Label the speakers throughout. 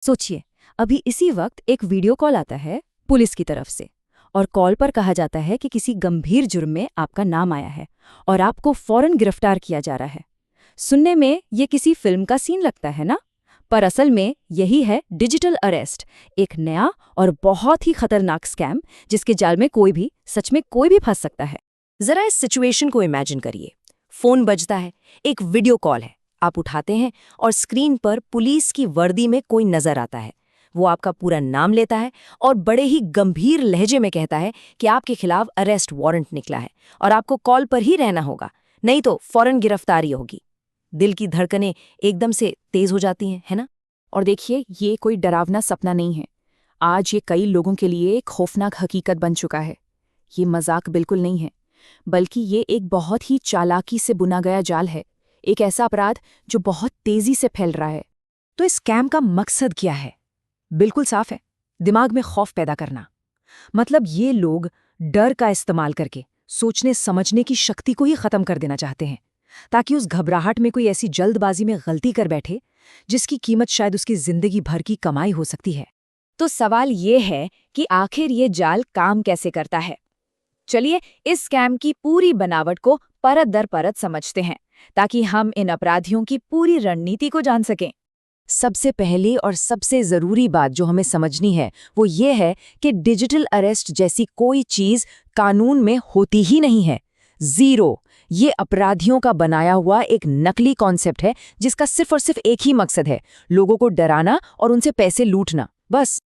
Speaker 1: सोचिए, अभी इसी वक्त एक वीडियो कॉल आता है पुलिस की तरफ से और कॉल पर कहा जाता है कि किसी गंभीर जुर्म में आपका नाम आया है और आपको फौरन गिरफ्तार किया जा रहा है। सुनने में ये किसी फिल्म का सीन लगता है ना? पर असल में यही है डिजिटल अरेस्ट, एक नया और बहुत ही खतरनाक स्कैम जिसके जाल में कोई भी, सच में कोई भी फंस सकता है।
Speaker 2: जरा इस सिचुएशन को इमेजिन करिए। फोन बजता है, एक वीडियो कॉल है, आप उठाते हैं और स्क्रीन पर पुलिस की वर्दी में कोई नजर आता है। वो आपका पूरा नाम लेता है और बड़े ही गंभीर लहजे में कहता है कि आपके खिलाफ अरेस्ट वारंट निकला है और आपको कॉल पर ही रहना होगा, नहीं तो फौरन गिरफ्तारी होगी। दिल की धड़कनें एकदम से तेज हो जाती हैं, है ना?
Speaker 3: और देखिए, ये कोई डरावना सपना नहीं है। आज ये कई लोगों के लिए एक खौफनाक हकीकत बन चुका है। ये मजाक बिल्कुल नहीं है, बल्कि ये एक बहुत ही चालाकी से बुना गया जाल है, एक ऐसा अपराध जो बहुत तेजी से फैल रहा है।
Speaker 2: तो इस स्कैम का मकसद क्या है? बिल्कुल साफ है, दिमाग में खौफ पैदा करना। मतलब ये लोग डर का इस्तेमाल करके सोचने समझने की शक्ति को ही खत्म कर देना चाहते हैं, ताकि उस घबराहट में कोई ऐसी जल्दबाजी में गलती कर बैठे जिसकी कीमत शायद उसकी जिंदगी भर की कमाई हो सकती है।
Speaker 1: तो सवाल ये है कि आखिर ये जाल काम कैसे करता है? चलिए इस स्कैम की पूरी बनावट को परत दर परत समझते हैं, ताकि हम इन अपराधियों की पूरी रणनीति को जान सकें।
Speaker 2: सबसे पहली और सबसे जरूरी बात जो हमें समझनी है वो ये है कि डिजिटल अरेस्ट जैसी कोई चीज कानून में होती ही नहीं है। जीरो। ये अपराधियों का बनाया हुआ एक नकली कॉन्सेप्ट है जिसका सिर्फ और सिर्फ एक ही मकसद है, लोगों को डराना और उनसे पैसे लूटना, बस।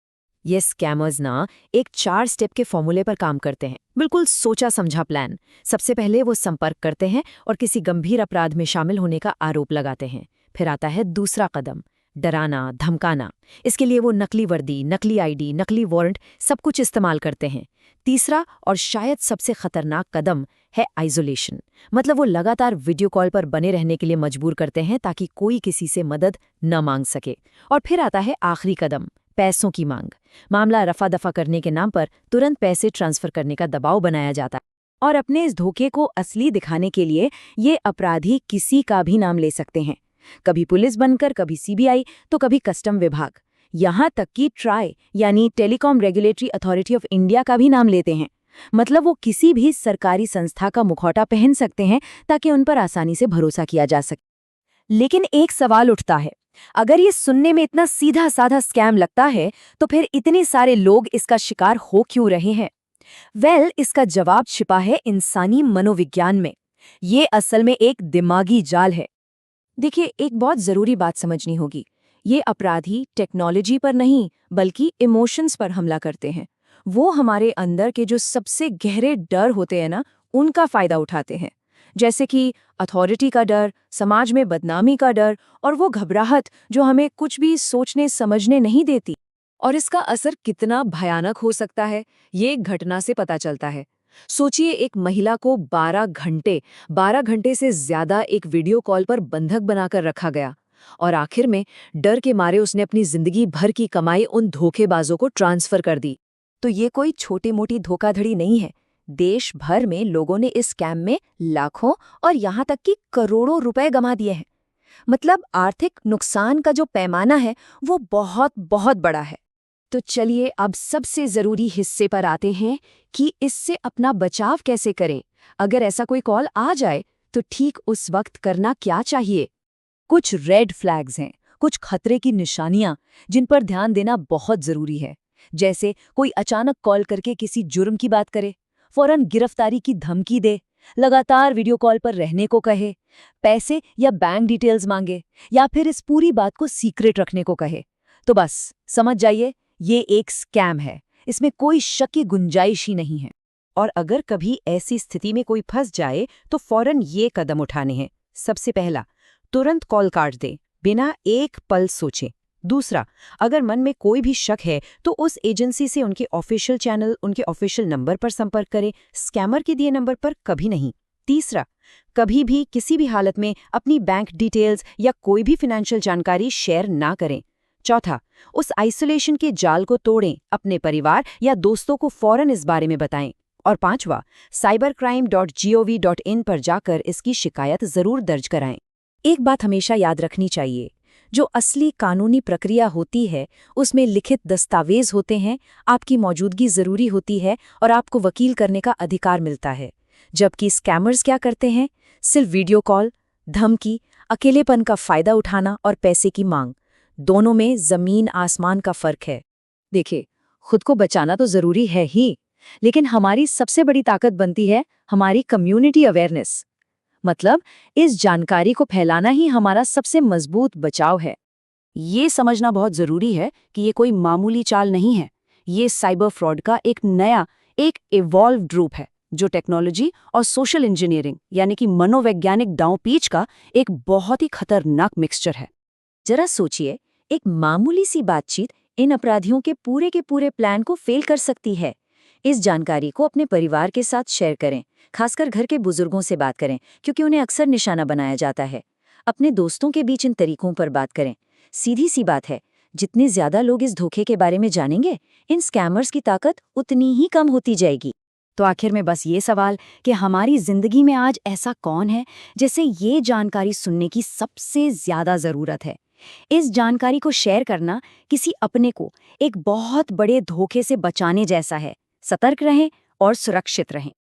Speaker 2: ये स्कैमर्स ना एक 4 स्टेप के फॉर्मूले पर काम करते हैं, बिल्कुल सोचा समझा प्लान। सबसे पहले वो संपर्क करते हैं और किसी गंभीर अपराध में शामिल होने का आरोप लगाते हैं। फिर आता है दूसरा कदम, डराना, धमकाना। इसके लिए वो नकली वर्दी, नकली आईडी, नकली वारंट सब कुछ इस्तेमाल करते हैं। तीसरा और शायद सबसे खतरनाक कदम है आइसोलेशन। मतलब वो लगातार वीडियो कॉल पर बने रहने के लिए मजबूर करते हैं ताकि कोई किसी से मदद न मांग सके। और फिर आता है आखिरी कदम, पैसों की मांग। मामला रफा दफा करने के नाम पर तुरंत पैसे ट्रांसफर करने का दबाव बनाया जाता है। और अपने इस धोखे को असली दिखाने के लिए ये अपराधी किसी का भी नाम ले सकते हैं, कभी पुलिस बनकर, कभी सीबीआई, तो कभी कस्टम विभाग, यहाँ तक कि ट्राई यानी telecom regulatory authority of India का भी नाम लेते हैं। मतलब वो किसी भी सरकारी संस्था का मुखौटा पहन सकते हैं ताकि उन पर आसानी से भरोसा किया जा सके। लेकिन एक सवाल उठता है, अगर ये सुनने में इतना सीधा साधा स्कैम लगता है तो फिर इतने सारे लोग इसका शिकार हो क्यों रहे हैं? इसका जवाब छिपा है इंसानी मनोविज्ञान में। ये असल में एक दिमागी जाल है। देखिए, एक बहुत जरूरी बात समझनी होगी। ये अपराधी टेक्नोलॉजी पर नहीं बल्कि इमोशंस पर हमला करते हैं। वो हमारे अंदर के जो सबसे गहरे डर होते हैं ना, उनका फायदा उठाते हैं। जैसे कि अथॉरिटी का डर, समाज में बदनामी का डर और वो घबराहट जो हमें कुछ भी सोचने समझने नहीं देती। और इसका असर कितना भयानक हो सकता है, ये एक घटना से पता चलता है। सोचिए, एक महिला को 12 घंटे से ज्यादा एक वीडियो कॉल पर बंधक बनाकर रखा गया और आखिर में डर के मारे उसने अपनी जिंदगी भर की कमाई उन धोखेबाजों को ट्रांसफर कर दी। तो ये कोई छोटी मोटी धोखाधड़ी नहीं है। देश भर में लोगों ने इस स्कैम में लाखों और यहाँ तक कि करोड़ों रुपए गंवा दिए हैं। मतलब आर्थिक नुकसान का जो पैमाना है वो बहुत बहुत बड़ा है। तो चलिए अब सबसे जरूरी हिस्से पर आते हैं कि इससे अपना बचाव कैसे करें। अगर ऐसा कोई कॉल आ जाए तो ठीक उस वक्त करना क्या चाहिए? कुछ रेड फ्लैग्स हैं, कुछ खतरे की निशानियां जिन पर ध्यान देना बहुत जरूरी है। जैसे कोई अचानक कॉल करके किसी जुर्म की बात करे, फौरन गिरफ्तारी की धमकी दे, लगातार वीडियो कॉल पर रहने को कहे, पैसे या बैंक डिटेल्स मांगे, या फिर इस पूरी बात को सीक्रेट रखने को कहे, तो बस समझ जाइए ये एक स्कैम है। इसमें कोई शक की गुंजाइश ही नहीं है। और अगर कभी ऐसी स्थिति में कोई फंस जाए तो फौरन ये कदम उठाने हैं। सबसे पहला, तुरंत कॉल काट दें, बिना एक पल सोचे। दूसरा, अगर मन में कोई भी शक है तो उस एजेंसी से उनके ऑफिशियल चैनल, उनके ऑफिशियल नंबर पर संपर्क करें, स्कैमर के दिए नंबर पर कभी नहीं। तीसरा, कभी भी किसी भी हालत में अपनी बैंक डिटेल्स या कोई भी फाइनेंशियल जानकारी शेयर ना करें। चौथा, उस आइसोलेशन के जाल को तोड़ें, अपने परिवार या दोस्तों को फौरन इस बारे में बताएं। और पांचवा, cybercrime.gov.in पर जाकर इसकी शिकायत जरूर दर्ज कराएं। एक बात हमेशा याद रखनी चाहिए, जो असली कानूनी प्रक्रिया होती है उसमें लिखित दस्तावेज होते हैं, आपकी मौजूदगी जरूरी होती है और आपको वकील करने का अधिकार मिलता है। जबकि स्कैमर्स क्या करते हैं? सिर्फ वीडियो कॉल, धमकी, अकेलेपन का फायदा उठाना और पैसे की मांग। दोनों में जमीन आसमान का फर्क है। देखिए, खुद को बचाना तो जरूरी है ही, लेकिन हमारी सबसे बड़ी ताकत बनती है हमारी कम्युनिटी अवेयरनेस। मतलब इस जानकारी को फैलाना ही हमारा सबसे मजबूत बचाव है।
Speaker 3: ये समझना बहुत जरूरी है कि ये कोई मामूली चाल नहीं है। ये साइबर फ्रॉड का एक नया, एक इवॉल्व्ड रूप है, जो टेक्नोलॉजी और सोशल इंजीनियरिंग यानी कि मनोवैज्ञानिक दांवपेच का एक बहुत ही खतरनाक मिक्सचर है।
Speaker 2: जरा सोचिए, एक मामूली सी बातचीत इन अपराधियों के पूरे प्लान को फेल कर सकती है। इस जानकारी को अपने परिवार के साथ शेयर करें, खासकर घर के बुजुर्गों से बात करें, क्योंकि उन्हें अक्सर निशाना बनाया जाता है। अपने दोस्तों के बीच इन तरीकों पर बात करें। सीधी सी बात है, जितने ज्यादा लोग इस धोखे के बारे में जानेंगे, इन स्कैमर्स की ताकत उतनी ही कम होती जाएगी।
Speaker 1: तो आखिर में बस ये सवाल कि हमारी जिंदगी में आज ऐसा कौन है जिसे ये जानकारी सुनने की सबसे ज्यादा जरूरत है? इस जानकारी को शेयर करना किसी अपने को एक बहुत बड़े धोखे से बचाने जैसा है। सतर्क रहें और सुरक्षित रहें।